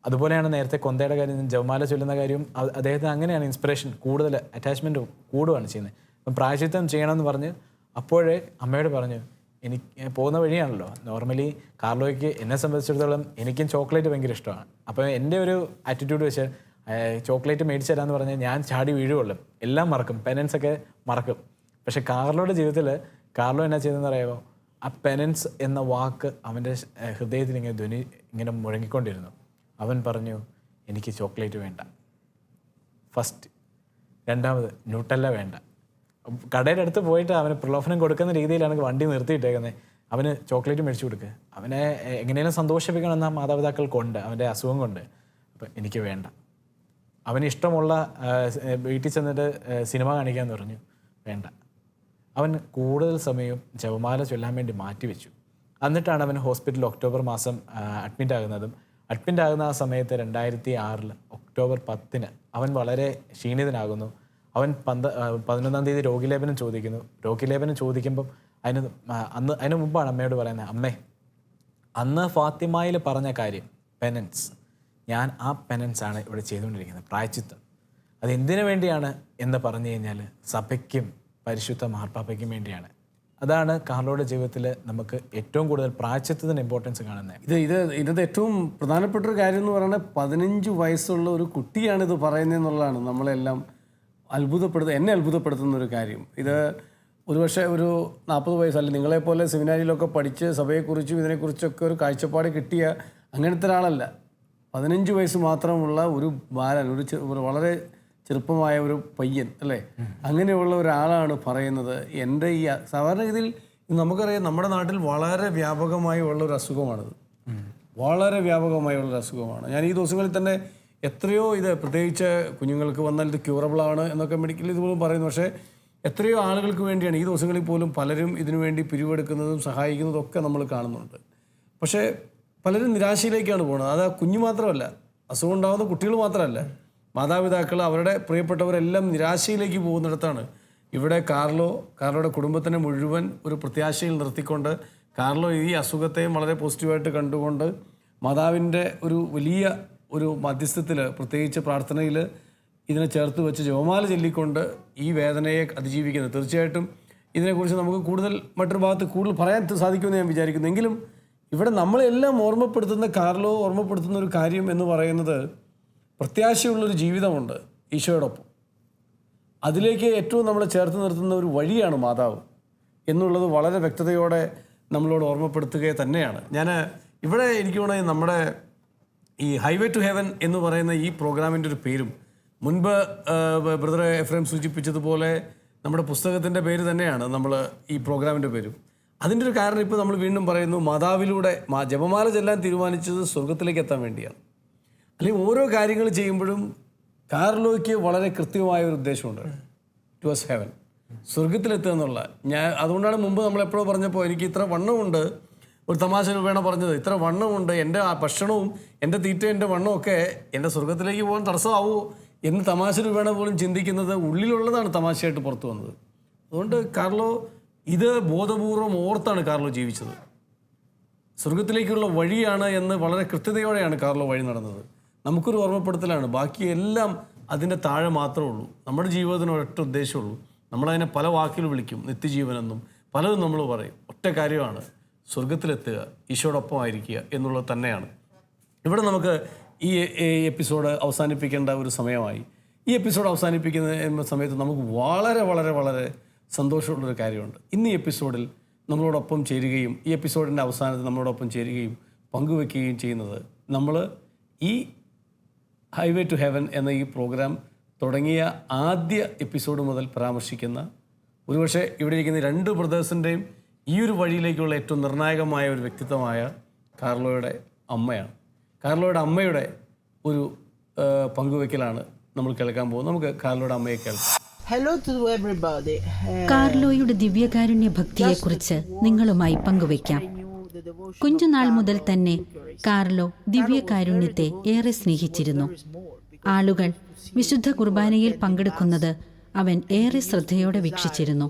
അതുപോലെയാണ് നേരത്തെ കൊന്തയുടെ കാര്യം, ജപമാല ചൊല്ലുന്ന കാര്യം, അദ്ദേഹത്തിന് അങ്ങനെയാണ് ഇൻസ്പിറേഷൻ, കൂടുതൽ അറ്റാച്ച്മെൻറ്റ് കൂടുകയാണ് ചെയ്യുന്നത്. അപ്പം പ്രായശ്ചിത്തം ചെയ്യണമെന്ന് പറഞ്ഞ് അപ്പോഴേ അമ്മയോട് പറഞ്ഞു, എനിക്ക് പോകുന്ന വഴിയാണല്ലോ, നോർമലി കാർലോയ്ക്ക് എന്നെ സംബന്ധിച്ചിടത്തോളം എനിക്കും ചോക്ലേറ്റ് ഭയങ്കര ഇഷ്ടമാണ്. അപ്പോൾ എൻ്റെ ഒരു ആറ്റിറ്റ്യൂഡ് വെച്ച് ചോക്ലേറ്റ് മേടിച്ചു തരാമെന്ന് പറഞ്ഞാൽ ഞാൻ ചാടി വീഴുകൊള്ളും, എല്ലാം മറക്കും, പെനൻസൊക്കെ മറക്കും. പക്ഷേ കാർലോയുടെ ജീവിതത്തിൽ കാർലോ എന്നാ ചെയ്തതെന്ന് അറിയാമോ, ആ പെനൻസ് എന്ന വാക്ക് അവൻ്റെ ഹൃദയത്തിൽ ഇങ്ങനെ മുഴങ്ങിക്കൊണ്ടിരുന്നു. അവൻ പറഞ്ഞു, എനിക്ക് ചോക്ലേറ്റ് വേണ്ട, ഫസ്റ്റ്. 2ാമത് ന്യൂട്ടല്ല വേണ്ട. കടയുടെ അടുത്ത് പോയിട്ട് അവന് പ്രലോഭനം കൊടുക്കുന്ന രീതിയിലാണ് വണ്ടി നിർത്തിയിട്ടേക്കുന്നത്. അവന് ചോക്ലേറ്റ് മേടിച്ചു കൊടുക്കുക, അവനെ എങ്ങനെയും സന്തോഷിപ്പിക്കണമെന്ന മാതാപിതാക്കൾക്കുണ്ട്, അവൻ്റെ അസുഖം കൊണ്ട്. അപ്പം എനിക്ക് വേണ്ട. അവന് ഇഷ്ടമുള്ള വീട്ടിൽ ചെന്നിട്ട് സിനിമ കാണിക്കാമെന്ന് പറഞ്ഞു, വേണ്ട. അവൻ കൂടുതൽ സമയം ജപമാല ചൊല്ലാൻ വേണ്ടി മാറ്റിവെച്ചു. എന്നിട്ടാണ് അവൻ ഹോസ്പിറ്റലിൽ ഒക്ടോബർ മാസം അഡ്മിറ്റ് ആകുന്ന ആ സമയത്ത് 2006 ഒക്ടോബർ 10 അവൻ വളരെ ക്ഷീണിതനാകുന്നു. അവൻ 11-ാം തീയതി രോഗിലേപനം ചോദിക്കുമ്പം അതിന് മുമ്പാണ് അമ്മയോട് പറയുന്നത്, അമ്മേ, അന്ന് ഫാത്തിമയിൽ പറഞ്ഞ കാര്യം പെനൻസ്, ഞാൻ ആ പെനൻസാണ് ഇവിടെ ചെയ്തുകൊണ്ടിരിക്കുന്നത്, പ്രായശ്ചിത്തം. അതെന്തിനു വേണ്ടിയാണ് എന്ന് പറഞ്ഞു കഴിഞ്ഞാൽ സഭയ്ക്കും പരിശുദ്ധ മാർപ്പാപ്പയ്ക്കും വേണ്ടിയാണ്. അതാണ് കാർലോയുടെ ജീവിതത്തിൽ നമുക്ക് ഏറ്റവും കൂടുതൽ പ്രായശ്ചിത്തത്തിന് ഇമ്പോർട്ടൻസ് കാണുന്നത്. ഇതിൻ്റെ ഏറ്റവും പ്രധാനപ്പെട്ട ഒരു കാര്യം എന്ന് പറയുന്നത് 15 വയസ്സുള്ള ഒരു കുട്ടിയാണിത് പറയുന്നതെന്നുള്ളതാണ് നമ്മളെല്ലാം എന്നെ അത്ഭുതപ്പെടുത്തുന്ന ഒരു കാര്യം. ഇത് ഒരുപക്ഷെ ഒരു 40 വയസ്സ്, അല്ലെങ്കിൽ നിങ്ങളെപ്പോലെ സെമിനാരിയിലൊക്കെ പഠിച്ച് സഭയെക്കുറിച്ചും ഇതിനെക്കുറിച്ചൊക്കെ ഒരു കാഴ്ചപ്പാട് കിട്ടിയ അങ്ങനത്തെ ഒരാളല്ല. 15 വയസ്സ് മാത്രമുള്ള ഒരു ബാലൻ, ഒരു വളരെ ചെറുപ്പമായ ഒരു പയ്യൻ, അല്ലേ, അങ്ങനെയുള്ള ഒരാളാണ് പറയുന്നത്. എൻ്റെ ഈ സാധാരണ രീതിയിൽ നമുക്കറിയാം, നമ്മുടെ നാട്ടിൽ വളരെ വ്യാപകമായി ഉള്ളൊരു അസുഖമാണിത്, വളരെ വ്യാപകമായുള്ളൊരു അസുഖമാണ്. ഞാൻ ഈ ദിവസങ്ങളിൽ തന്നെ എത്രയോ ഇത്, പ്രത്യേകിച്ച് കുഞ്ഞുങ്ങൾക്ക് വന്നാൽ ഇത് ക്യൂറബിളാണ് എന്നൊക്കെ മെഡിക്കൽ ഇതുപോലും പറയുന്നു. പക്ഷേ എത്രയോ ആളുകൾക്ക് വേണ്ടിയാണ് ഈ ദിവസങ്ങളിൽ പോലും പലരും ഇതിനു വേണ്ടി പിരിവെടുക്കുന്നതും സഹായിക്കുന്നതും ഒക്കെ നമ്മൾ കാണുന്നുണ്ട്. പക്ഷേ പലരും നിരാശയിലേക്കാണ് പോകുന്നത്. അത് കുഞ്ഞു മാത്രമല്ല, അസുഖം ഉണ്ടാകുന്ന കുട്ടികൾ മാത്രമല്ല, മാതാപിതാക്കൾ, അവരുടെ പ്രിയപ്പെട്ടവരെല്ലാം നിരാശയിലേക്ക് പോകുന്നിടത്താണ് ഇവിടെ കാർലോയുടെ കുടുംബത്തിനെ മുഴുവൻ ഒരു പ്രത്യാശയിൽ നിർത്തിക്കൊണ്ട് കാർലോ ഈ അസുഖത്തെയും വളരെ പോസിറ്റീവായിട്ട് കണ്ടുകൊണ്ട് മാതാവിൻ്റെ ഒരു വലിയ ഒരു മധ്യസ്ഥത്തിൽ, പ്രത്യേകിച്ച് പ്രാർത്ഥനയിൽ ഇതിനെ ചേർത്ത് വെച്ച് ജപമാല ചൊല്ലിക്കൊണ്ട് ഈ വേദനയെ അതിജീവിക്കുന്നത്. തീർച്ചയായിട്ടും ഇതിനെക്കുറിച്ച് നമുക്ക് മറ്റൊരു ഭാഗത്ത് കൂടുതൽ പറയാൻ സാധിക്കുമെന്ന് ഞാൻ വിചാരിക്കുന്നു. എങ്കിലും ഇവിടെ നമ്മളെല്ലാം ഓർമ്മപ്പെടുത്തുന്ന ഒരു കാര്യം എന്ന് പറയുന്നത്, പ്രത്യാശയുള്ളൊരു ജീവിതമുണ്ട്. ഈശോയോടൊപ്പം. അതിലേക്ക് ഏറ്റവും നമ്മളെ ചേർത്ത് നിർത്തുന്ന ഒരു വഴിയാണ് മാതാവ് എന്നുള്ളത് വളരെ വ്യക്തതയോടെ നമ്മളോട് ഓർമ്മപ്പെടുത്തുക തന്നെയാണ്. ഞാൻ ഇവിടെ എനിക്ക് തോന്നുന്നത് നമ്മുടെ ഈ ഹൈവേ ടു ഹെവൻ എന്ന് പറയുന്ന ഈ പ്രോഗ്രാമിൻ്റെ ഒരു പേരും മുൻപ് ബ്രദർ എഫ്രേം സൂചിപ്പിച്ചതുപോലെ നമ്മുടെ പുസ്തകത്തിൻ്റെ പേര് തന്നെയാണ് നമ്മൾ ഈ പ്രോഗ്രാമിൻ്റെ പേരും. അതിൻ്റെ ഒരു കാരണം ഇപ്പോൾ നമ്മൾ വീണ്ടും പറയുന്നു, മാതാവിലൂടെ ജപമാല ചെല്ലാൻ തീരുമാനിച്ചത് സ്വർഗത്തിലേക്ക് എത്താൻ വേണ്ടിയാണ്. അല്ലെങ്കിൽ ഓരോ കാര്യങ്ങൾ ചെയ്യുമ്പോഴും കാർലോയ്ക്ക് വളരെ കൃത്യമായ ഒരു ഉദ്ദേശമുണ്ട്, ടുവേഴ്സ് ഹെവൻ, സ്വർഗത്തിലെത്തുക എന്നുള്ള. അതുകൊണ്ടാണ് മുമ്പ് നമ്മളെപ്പോഴോ പറഞ്ഞപ്പോൾ എനിക്ക് ഇത്ര വണ്ണമുണ്ട്, ഒരു തമാശ രൂപേണ പറഞ്ഞത്, ഇത്ര വണ്ണമുണ്ട്, എൻ്റെ ആ ഭക്ഷണവും എൻ്റെ തീറ്റ എൻ്റെ വണ്ണമൊക്കെ എൻ്റെ സ്വർഗത്തിലേക്ക് പോകാൻ തടസ്സമാവുമോ എന്ന് തമാശ രൂപേണ പോലും ചിന്തിക്കുന്നത് ഉള്ളിലുള്ളതാണ് തമാശയായിട്ട് പുറത്തു വന്നത്. അതുകൊണ്ട് കാർലോ ഇത് ബോധപൂർവം ഓർത്താണ് കാർലോ ജീവിച്ചത്. സ്വർഗത്തിലേക്കുള്ള വഴിയാണ് എന്ന് വളരെ കൃത്യതയോടെയാണ് കാർലോ വഴി നടന്നത്. നമുക്കൊരു ഓർമ്മപ്പെടുത്തലാണ്. ബാക്കിയെല്ലാം അതിൻ്റെ താഴെ മാത്രമേ ഉള്ളൂ. നമ്മുടെ ജീവിതത്തിന് ഒരൊറ്റ ഉദ്ദേശമുള്ളൂ. നമ്മളതിനെ പല വാക്കിൽ വിളിക്കും, നിത്യജീവനെന്നും പലതും നമ്മൾ പറയും. ഒറ്റ കാര്യമാണ്, സ്വർഗത്തിലെത്തുക, ഈശോടൊപ്പം ആയിരിക്കുക എന്നുള്ളത് തന്നെയാണ്. ഇവിടെ നമുക്ക് ഈ എപ്പിസോഡ് അവസാനിപ്പിക്കേണ്ട ഒരു സമയമായി. ഈ എപ്പിസോഡ് അവസാനിപ്പിക്കുന്ന സമയത്ത് നമുക്ക് വളരെ വളരെ വളരെ സന്തോഷമുള്ളൊരു കാര്യമുണ്ട്. ഇന്ന് ഈ എപ്പിസോഡിൽ നമ്മളോടൊപ്പം ചേരുകയും ഈ എപ്പിസോഡിൻ്റെ അവസാനത്തിൽ നമ്മളോടൊപ്പം ചേരുകയും പങ്കുവെക്കുകയും ചെയ്യുന്നത്, നമ്മൾ ഈ ഹൈവേ ടു ഹെവൻ എന്ന ഈ പ്രോഗ്രാം തുടങ്ങിയ ആദ്യ എപ്പിസോഡ് മുതൽ പരാമർശിക്കുന്ന, ഒരുപക്ഷെ ഇവിടെ ഇരിക്കുന്ന രണ്ട് ബ്രദേഴ്സിൻ്റെയും ഈ ഒരു വഴിയിലേക്കുള്ള ഏറ്റവും നിർണായകമായ ഒരു വ്യക്തിത്വമായ കാർലോയുടെ അമ്മയാണ്. കാർലോയുടെ അമ്മയുടെ ഒരു പങ്കുവെക്കലാണ് നമ്മൾ കേൾക്കാൻ പോകുന്നത്. നമുക്ക് കാർലോയുടെ അമ്മയെ കേൾക്കാം. Hello to everybody. കാർലോയുടെ ദിവ്യകാരുണ്യ ഭക്തിയെക്കുറിച്ച് നിങ്ങളുമായി പങ്കുവയ്ക്കാം. കുഞ്ഞുനാൾ മുതൽ തന്നെ കാർലോ ദിവ്യകാരുണ്യത്തെ ഏറെ സ്നേഹിച്ചിരുന്നു. ആളുകൾ വിശുദ്ധ കുർബാനയിൽ പങ്കെടുക്കുന്നത് അവൻ ഏറെ ശ്രദ്ധയോടെ വീക്ഷിച്ചിരുന്നു.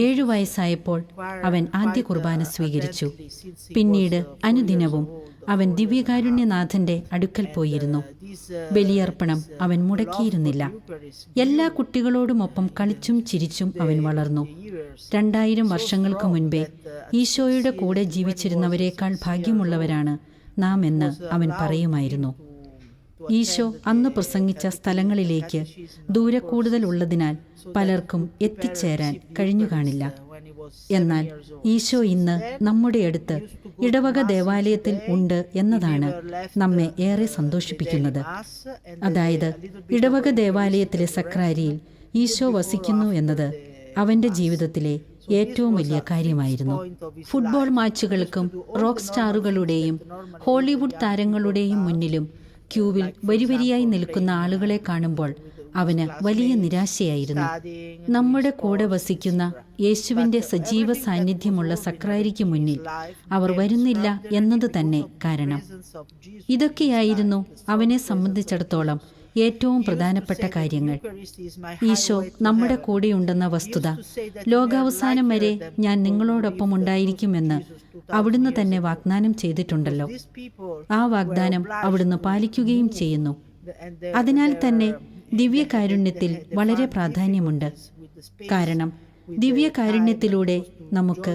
7 വയസ്സായപ്പോൾ അവൻ ആദ്യ കുർബാന സ്വീകരിച്ചു. പിന്നീട് അനുദിനവും അവൻ ദിവ്യകാരുണ്യനാഥന്റെ അടുക്കൽ പോയിരുന്നു. ബലിയർപ്പണം അവൻ മുടക്കിയിരുന്നില്ല. എല്ലാ കുട്ടികളോടുമൊപ്പം കളിച്ചും ചിരിച്ചും അവൻ വളർന്നു. 2000 വർഷങ്ങൾക്ക് മുൻപേ ഈശോയുടെ കൂടെ ജീവിച്ചിരുന്നവരെക്കാൾ ഭാഗ്യമുള്ളവരാണ് നാം എന്ന് അവൻ പറയുമായിരുന്നു. ഈശോ അന്ന് പ്രസംഗിച്ച സ്ഥലങ്ങളിലേക്ക് ദൂരെ കൂടുതൽ ഉള്ളതിനാൽ പലർക്കും എത്തിച്ചേരാൻ കഴിഞ്ഞു കാണില്ല. എന്നാൽ ഈശോ ഇന്ന് നമ്മുടെ അടുത്ത് ഇടവക ദേവാലയത്തിൽ ഉണ്ട് എന്നതാണ് നമ്മെ ഏറെ സന്തോഷിപ്പിക്കുന്നത്. അതായത് ഇടവക ദേവാലയത്തിലെ സക്രാരിയിൽ ഈശോ വസിക്കുന്നു എന്നത് അവന്റെ ജീവിതത്തിലെ ഏറ്റവും വലിയ കാര്യമായിരുന്നു. ഫുട്ബോൾ മാച്ചുകൾക്കും റോക്ക് സ്റ്റാറുകളുടെയും ഹോളിവുഡ് താരങ്ങളുടെയും മുന്നിലും ക്യൂവിൽ വരിവരിയായി നിൽക്കുന്ന ആളുകളെ കാണുമ്പോൾ അവന് വലിയ നിരാശയായിരുന്നു. നമ്മുടെ കൂടെ വസിക്കുന്ന യേശുവിന്റെ സജീവ സാന്നിധ്യമുള്ള സക്രാരിക്ക് മുന്നിൽ അവർ വരുന്നില്ല എന്നത് തന്നെ കാരണം. ഇതൊക്കെയായിരുന്നു അവനെ സംബന്ധിച്ചിടത്തോളം ഏറ്റവും പ്രധാനപ്പെട്ട കാര്യങ്ങൾ. ഈശോ നമ്മുടെ കൂടെയുണ്ടെന്ന വസ്തുത, ലോകാവസാനം വരെ ഞാൻ നിങ്ങളോടൊപ്പം ഉണ്ടായിരിക്കുമെന്ന് അവിടുന്ന് തന്നെ വാഗ്ദാനം ചെയ്തിട്ടുണ്ടല്ലോ. ആ വാഗ്ദാനം അവിടുന്ന് പാലിക്കുകയും ചെയ്യുന്നു. അതിനാൽ തന്നെ ദിവ്യകാരുണ്യത്തിൽ വളരെ പ്രാധാന്യമുണ്ട്. കാരണം ദിവ്യകാരുണ്യത്തിലൂടെ നമുക്ക്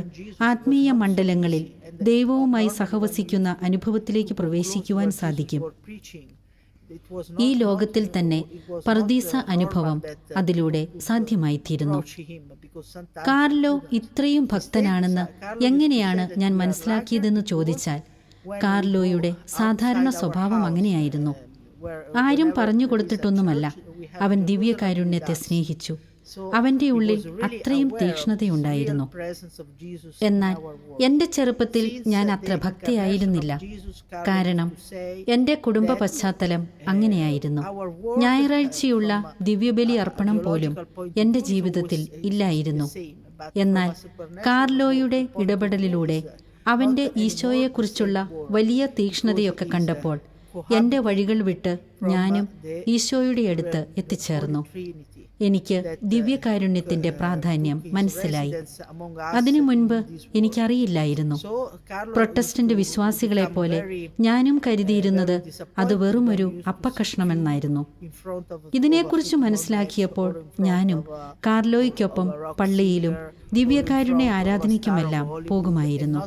ആത്മീയ മണ്ഡലങ്ങളിൽ ദൈവവുമായി സഹവസിക്കുന്ന അനുഭവത്തിലേക്ക് പ്രവേശിക്കുവാൻ സാധിക്കും. ഈ ലോകത്തിൽ തന്നെ പർദീസ അനുഭവം അതിലൂടെ സാധ്യമായിത്തീരുന്നു. കാർലോ ഇത്രയും ഭക്തനാണെന്ന് എങ്ങനെയാണ് ഞാൻ മനസ്സിലാക്കിയതെന്ന് ചോദിച്ചാൽ, കാർലോയുടെ സാധാരണ സ്വഭാവം അങ്ങനെയായിരുന്നു. ആരും പറഞ്ഞു കൊടുത്തിട്ടൊന്നുമല്ല. അവൻ ദിവ്യകാരുണ്യത്തെ സ്നേഹിച്ചു. അവന്റെ ഉള്ളിൽ അത്രയും തീക്ഷ്ണതയുണ്ടായിരുന്നു. എന്നാൽ എൻ്റെ ചെറുപ്പത്തിൽ ഞാൻ അത്ര ഭക്തിയായിരുന്നില്ല. കാരണം എൻ്റെ കുടുംബ പശ്ചാത്തലം അങ്ങനെയായിരുന്നു. ഞായറാഴ്ചയുള്ള ദിവ്യബലി അർപ്പണം പോലും എൻ്റെ ജീവിതത്തിൽ ഇല്ലായിരുന്നു. എന്നാൽ കാർലോയുടെ ഇടപെടലിലൂടെ അവന്റെ ഈശോയെക്കുറിച്ചുള്ള വലിയ തീക്ഷ്ണതയൊക്കെ കണ്ടപ്പോൾ എൻ്റെ വഴികൾ വിട്ട് ഞാനും ഈശോയുടെ അടുത്ത് എത്തിച്ചേർന്നു. എനിക്ക് ദിവ്യകാരുണ്യത്തിന്റെ പ്രാധാന്യം മനസ്സിലായി. അതിനു മുൻപ് എനിക്കറിയില്ലായിരുന്നു. പ്രൊട്ടസ്റ്റന്റ് വിശ്വാസികളെ പോലെ ഞാനും കരുതിയിരുന്നത് അത് വെറുമൊരു അപ്പക്കഷ്ണമെന്നായിരുന്നു. ഇതിനെക്കുറിച്ച് മനസ്സിലാക്കിയപ്പോൾ ഞാനും കാർലോയ്ക്കൊപ്പം പള്ളിയിലും ദിവ്യകാരുണ്യ ആരാധനയ്ക്കുമെല്ലാം പോകുമായിരുന്നു.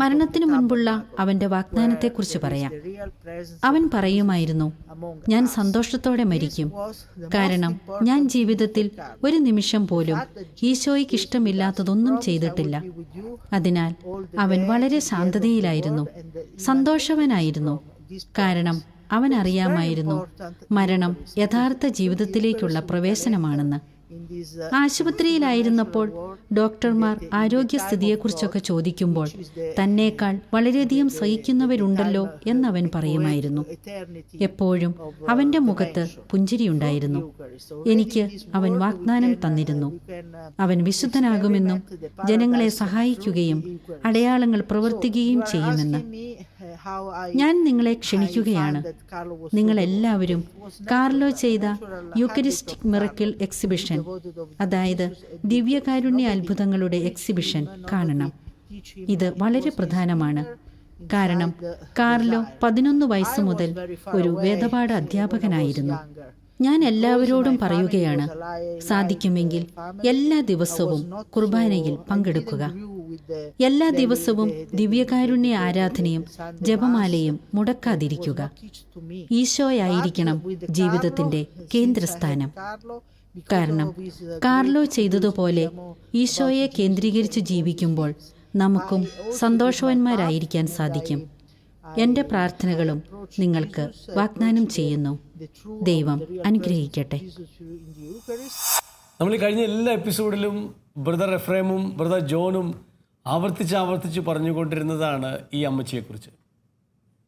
മരണത്തിനു മുൻപുള്ള അവന്റെ വാഗ്ദാനത്തെക്കുറിച്ച് പറയാം. അവൻ പറയുമായിരുന്നു, ഞാൻ സന്തോഷത്തോടെ മരിക്കും, കാരണം ഞാൻ ജീവിതത്തിൽ ഒരു നിമിഷം പോലും ഈശോയ്ക്ക് ഇഷ്ടമില്ലാത്തതൊന്നും ചെയ്തിട്ടില്ല. അതിനാൽ അവൻ വളരെ ശാന്തതയിലായിരുന്നു, സന്തോഷവാനായിരുന്നു, കാരണം അവൻ അറിയാമായിരുന്നു മരണം യഥാർത്ഥ ജീവിതത്തിലേക്കുള്ള പ്രവേശനമാണെന്ന്. ആശുപത്രിയിലായിരുന്നപ്പോൾ ഡോക്ടർമാർ ആരോഗ്യസ്ഥിതിയെക്കുറിച്ചൊക്കെ ചോദിക്കുമ്പോൾ തന്നേക്കാൾ വളരെയധികം സഹിക്കുന്നവരുണ്ടല്ലോ എന്നവൻ പറയുമായിരുന്നു. എപ്പോഴും അവന്റെ മുഖത്ത് പുഞ്ചിരിയുണ്ടായിരുന്നു. എനിക്ക് അവൻ വാഗ്ദാനം തന്നിരുന്നു, അവൻ വിശുദ്ധനാകുമെന്നും ജനങ്ങളെ സഹായിക്കുകയും അടയാളങ്ങൾ പ്രവർത്തിക്കുകയും ചെയ്യുമെന്ന്. ഞാൻ നിങ്ങളെ ക്ഷണിക്കുകയാണ്, നിങ്ങളെല്ലാവരും കാർലോ ചെയ്ത യൂക്കറിസ്റ്റിക് മിറക്കിൾ എക്സിബിഷൻ, അതായത് ദിവ്യകാരുണ്യ അത്ഭുതങ്ങളുടെ എക്സിബിഷൻ കാണണം. ഇത് വളരെ പ്രധാനമാണ്, കാരണം കാർലോ 11 വയസ്സ് മുതൽ ഒരു വേദപാഠ അധ്യാപകനായിരുന്നു. ഞാൻ എല്ലാവരോടും പറയുകയാണ്, സാധിക്കുമെങ്കിൽ എല്ലാ ദിവസവും കുർബാനയിൽ പങ്കെടുക്കുക. എല്ലാ ദിവസവും ദിവ്യകാരുണ്യ ആരാധനയും ജപമാലയും മുടക്കാതിരിക്കുക. ഈശോയായിരിക്കണം ജീവിതത്തിന്റെ കേന്ദ്രസ്ഥാനം. കാരണം കാർലോ ചെയ്തതുപോലെ ഈശോയെ കേന്ദ്രീകരിച്ച് ജീവിക്കുമ്പോൾ നമുക്കും സന്തോഷവാന്മാരായിരിക്കാൻ സാധിക്കും. എൻ്റെ പ്രാർത്ഥനകളും നിങ്ങൾക്ക് വാഗ്ദാനം ചെയ്യുന്നു. ദൈവം അനുഗ്രഹിക്കട്ടെ. നമ്മൾ ഈ കഴിഞ്ഞ എല്ലാ എപ്പിസോഡിലും ബ്രദർ എഫ്രേമും ബ്രദർ ജോണും ആവർത്തിച്ച് പറഞ്ഞുകൊണ്ടിരുന്നതാണ് ഈ അമ്മച്ചിയെക്കുറിച്ച്.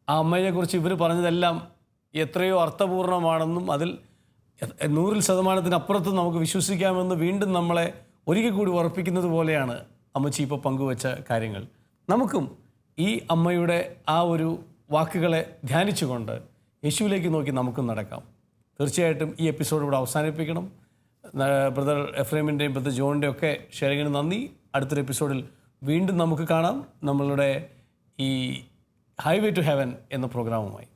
ആ അമ്മയെക്കുറിച്ച് ഇവർ പറഞ്ഞതെല്ലാം എത്രയോ അർത്ഥപൂർണമാണെന്നും അതിൽ 100% അപ്പുറത്തും നമുക്ക് വിശ്വസിക്കാമെന്ന് വീണ്ടും നമ്മളെ ഒരിക്കൽ കൂടി ഉറപ്പിക്കുന്നത് പോലെയാണ് അമ്മച്ചി ഇപ്പോൾ പങ്കുവച്ച കാര്യങ്ങൾ. നമുക്കും ഈ അമ്മയുടെ ആ ഒരു വാക്കുകളെ ധ്യാനിച്ചുകൊണ്ട് യേശുവിലേക്ക് നോക്കി നമുക്കും നടക്കാം. തീർച്ചയായിട്ടും ഈ എപ്പിസോഡ് ഇവിടെ അവസാനിപ്പിക്കണം. ബ്രദർ എഫ്രേമിൻ്റെയും ബ്രദർ ജോണിൻ്റെയും ഒക്കെ ഷെയറിങ്ങിന് നന്ദി. അടുത്തൊരു എപ്പിസോഡിൽ വീണ്ടും നമുക്ക് കാണാം, നമ്മളുടെ ഈ ഹൈവേ ടു ഹെവൻ എന്ന പ്രോഗ്രാമുമായി.